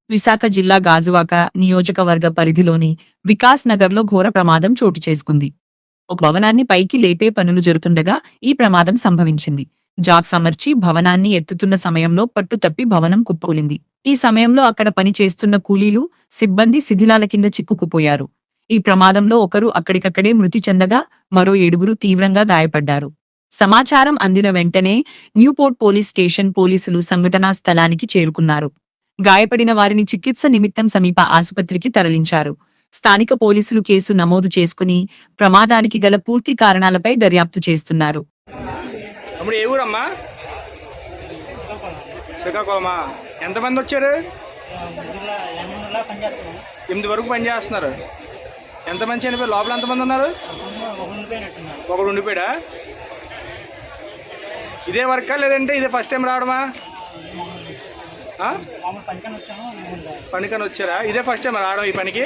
విశాఖ జిల్లా గాజువాక నియోజకవర్గ పరిధిలోని వికాస్ నగర్లో ఘోర ప్రమాదం చోటు చేసుకుంది. ఒక భవనాన్ని పైకి లేపే పనులు జరుగుతుండగా ఈ ప్రమాదం సంభవించింది. జాక్ సమర్చి భవనాన్ని ఎత్తుతున్న సమయంలో పట్టుతప్పి భవనం కుప్పకూలింది. ఈ సమయంలో అక్కడ పని చేస్తున్న కూలీలు, సిబ్బంది శిథిలాల కింద చిక్కుకుపోయారు. ఈ ప్రమాదంలో ఒకరు అక్కడికక్కడే మృతి చెందగా మరో 7గురు తీవ్రంగా గాయపడ్డారు. సమాచారం అందిన వెంటనే న్యూపోర్ట్ పోలీస్ స్టేషన్ పోలీసులు సంఘటనా స్థలానికి చేరుకున్నారు. గాయపడిన వారిని చికిత్స నిమిత్తం సమీప ఆసుపత్రికి తరలించారు. స్థానిక పోలీసులు కేసు నమోదు చేసుకుని ప్రమాదానికి గల పూర్తి కారణాలపై దర్యాప్తు చేస్తున్నారు. అప్పుడు ఏ ఊరమ్మా? శ్రీకాకుళమా? ఎంతమంది వచ్చారు? 8 వరకు పనిచేస్తున్నారు. ఎంతమంది చనిపోయారు? లోపల ఎంతమంది ఉన్నారు? ఒకడు ఉండిపోయాడా? ఇదే వర్కా లేదంటే ఇదే ఫస్ట్ టైం రావడమా? పనికని వచ్చారా? ఇదే ఫస్ట్ టైం రావడం ఈ పనికి?